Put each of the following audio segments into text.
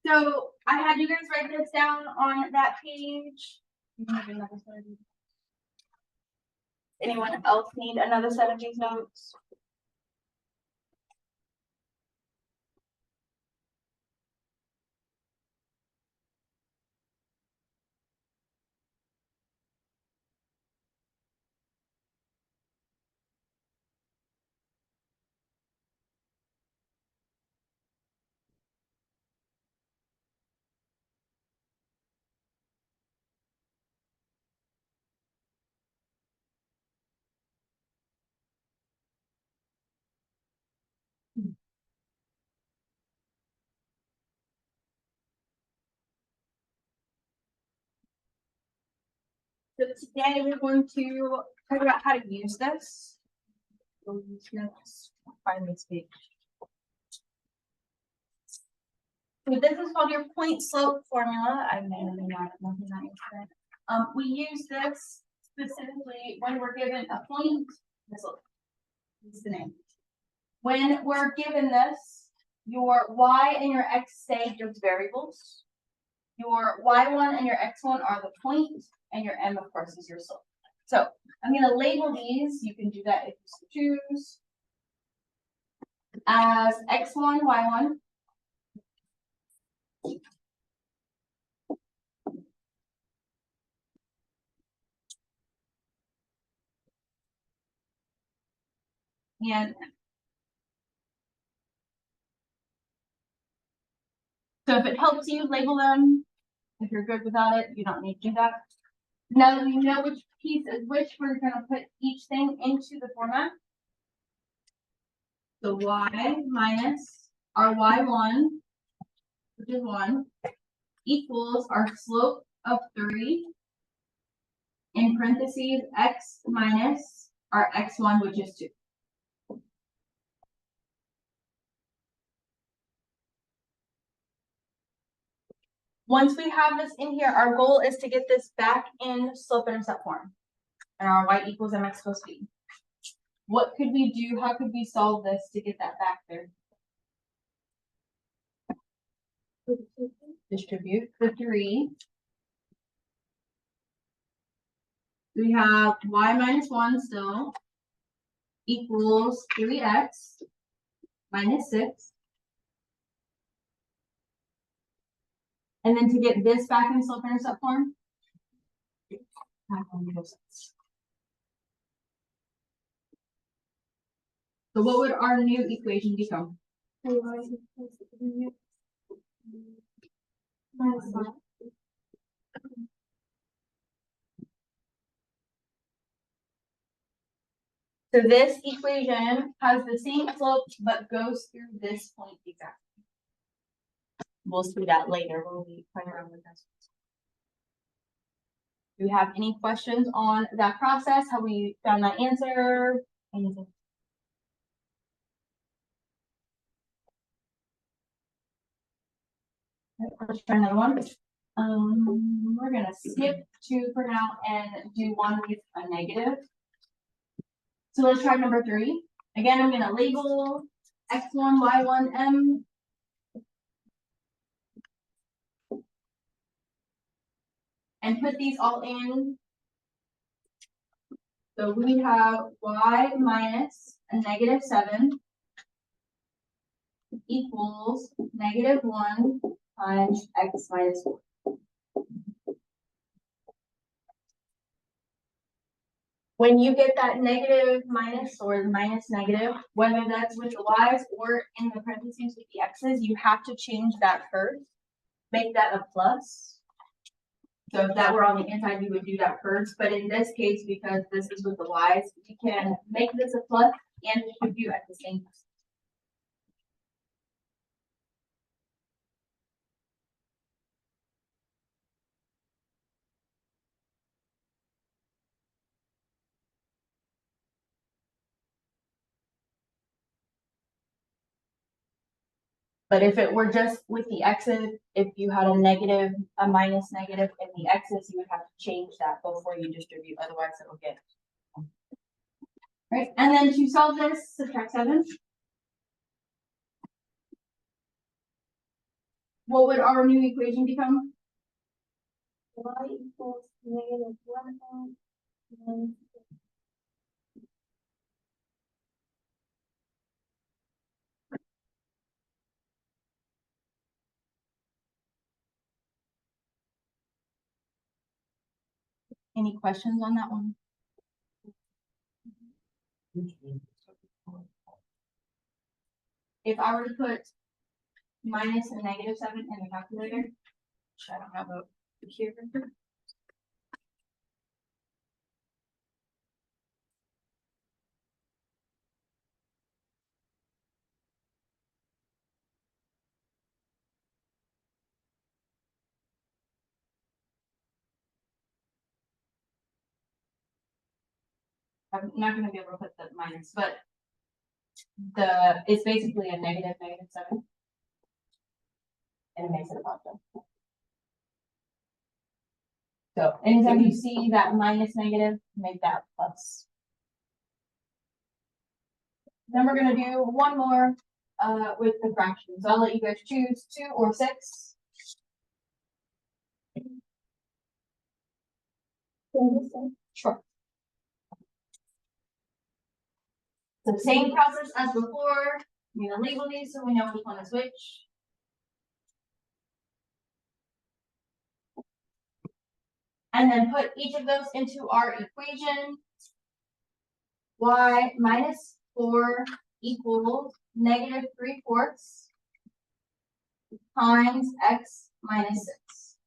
So I had you guys write this down on that page. Anyone else need another set of these notes? So today we're going to talk about how to use this. Let's find this page. So this is called your point slope formula. I may or may not have mentioned that yesterday. We use this specifically when we're given a point. This is the name. When we're given this, your y and your x stay just variables. Your y1 and your x1 are the point, and your m, of course, is your slope. So I'm going to label these. You can do that if you choose. As x1, y1. And so if it helps you, label them. If you're good without it, you don't need to do that. Now that we know which piece is which, we're going to put each thing into the format. So y minus our y1, which is 1, equals our slope of 3, in parentheses, x minus our x1, which is 2. Once we have this in here, our goal is to get this back in slope-intercept form. And our y equals mx plus b. What could we do? How could we solve this to get that back there? Distribute the 3. We have y minus 1 still equals 3x minus 6. And then to get this back in slope-intercept form, so what would our new equation become? So this equation has the same slope, but goes through this point exactly. We'll see that later when we play around with this. Do you have any questions on that process? How we found that answer? Anything? Let's try another one. We're gonna skip 2 for now and do one with a negative. So let's try number 3. Again, I'm gonna label x1, y1, m. And put these all in. So we have y minus a negative 7 equals negative 1 times x minus 4. When you get that negative minus or minus negative, whether that's with the y's or in the parentheses with the x's, you have to change that first. Make that a plus. So if that were on the inside, you would do that first. But in this case, because this is with the y's, you can make this a plus and distribute at the same time. But if it were just with the x's, if you had a negative, a minus negative in the x's, you would have to change that before you distribute. Otherwise, it will get. Right. And then to solve this, subtract 7. what would our new equation become? Y equals negative 1 Any questions on that one? If I were to put minus and -7 in the calculator, which I don't have a here. I'm not gonna be able to put the minus, but it's basically a -7. And it makes it a positive. So anytime you see that minus negative, make that plus. Then we're gonna do one more with the fractions. I'll let you guys choose 2 or 6. Sure. So same process as before. I'm gonna label these so we know which one is which. And then put each of those into our equation. Y minus 4 equals -3/4 times x minus 6.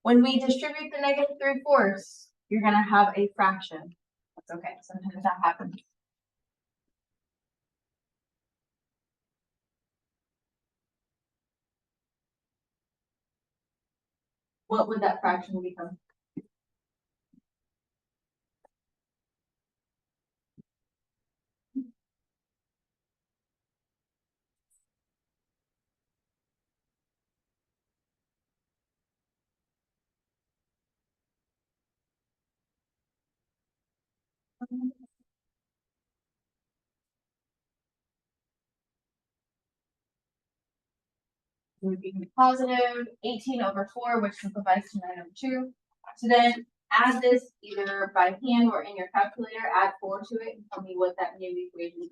When we distribute the -3/4, you're gonna have a fraction. That's okay, sometimes that happens. What would that fraction become? It would be positive 18/4, which simplifies to 9/2. So then add this either by hand or in your calculator, add 4 to it, and tell me what that new equation is.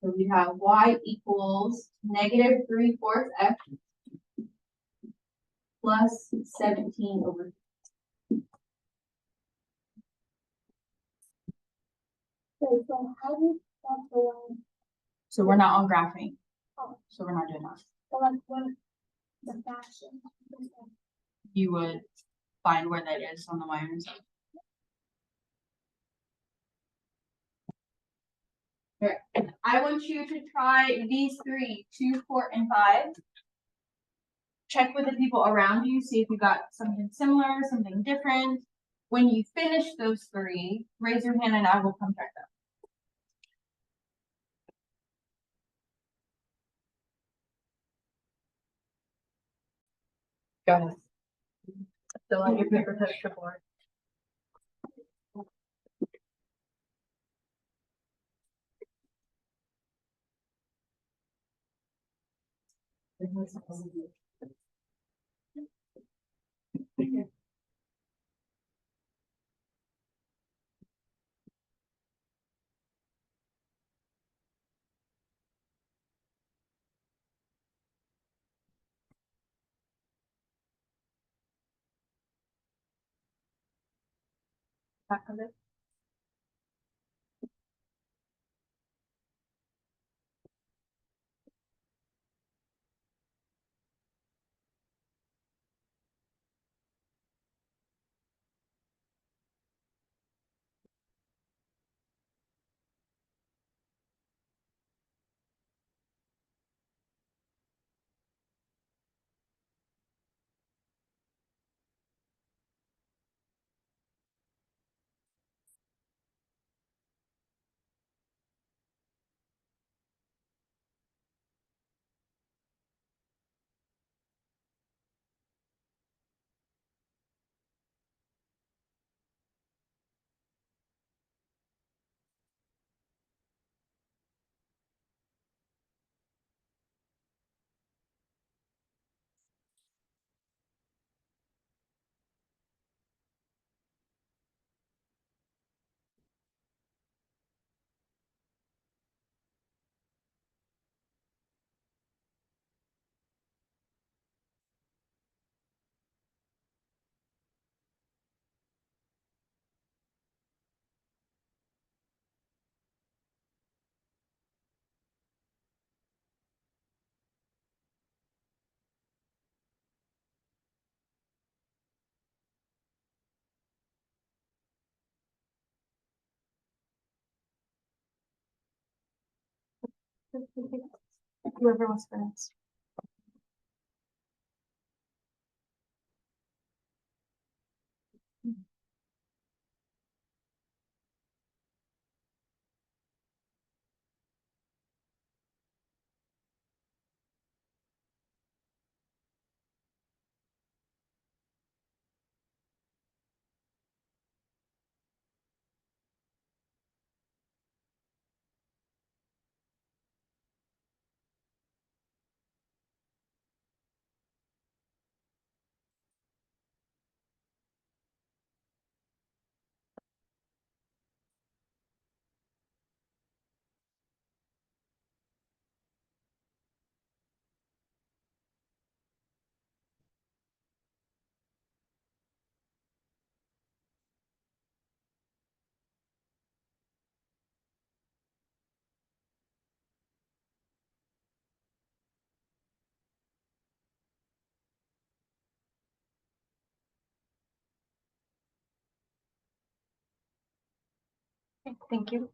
So we have y equals -3/4 x plus 17/2. So how do you stop the one? So we're not on graphing. Oh. So we're not doing that. So like what the fraction? You would find where that is on the y-axis. I want you to try these 3, 2, 4, and 5. Check with the people around you, see if you got something similar, something different. When you finish those 3, raise your hand and I will come check them. Go ahead. Still on your paper touch the board. Back of it. Whoever wants to next. Thank you.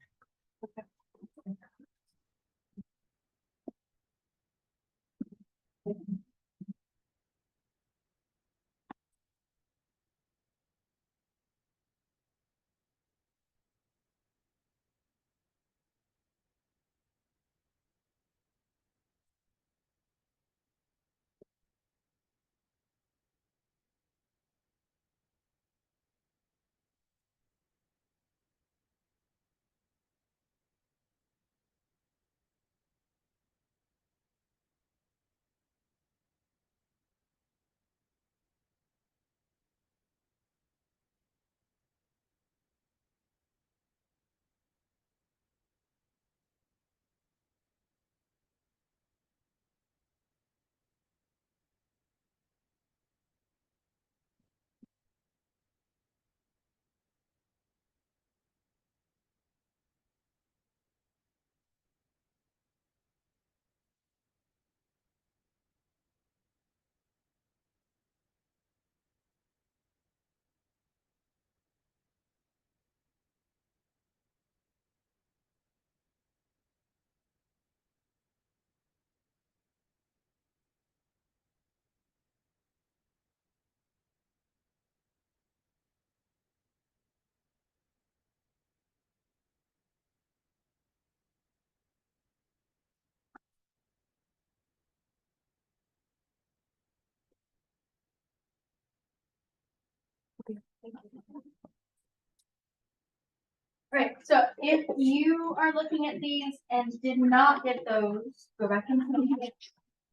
Right, so if you are looking at these and did not get those, go back and see.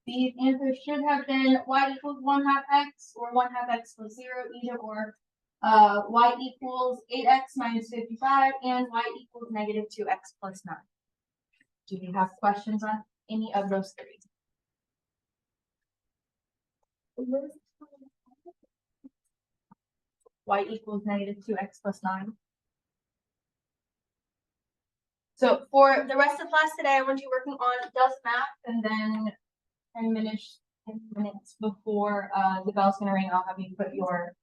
These answers should have been y equals 1/2 x or 1/2 x plus 0, either or. Y equals 8x minus 55 and y equals negative 2x plus 9. Do you have questions on any of those three? Y equals negative 2x plus 9. So for the rest of class today, I want you working on does math and then 10 minutes before the bell's gonna ring, I'll have you put your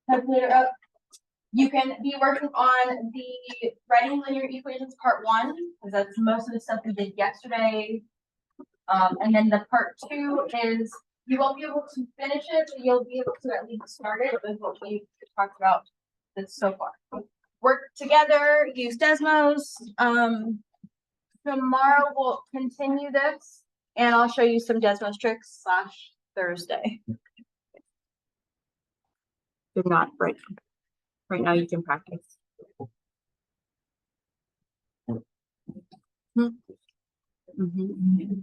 calculator up. You can be working on the writing linear equations part 1, because that's most of the stuff we did yesterday. And then the part 2 is you won't be able to finish it, but you'll be able to at least start it with what we've talked about this so far. Work together, use Desmos. Tomorrow we'll continue this and I'll show you some Desmos tricks / Thursday. But not right now. Right now you can practice. Mm-hmm.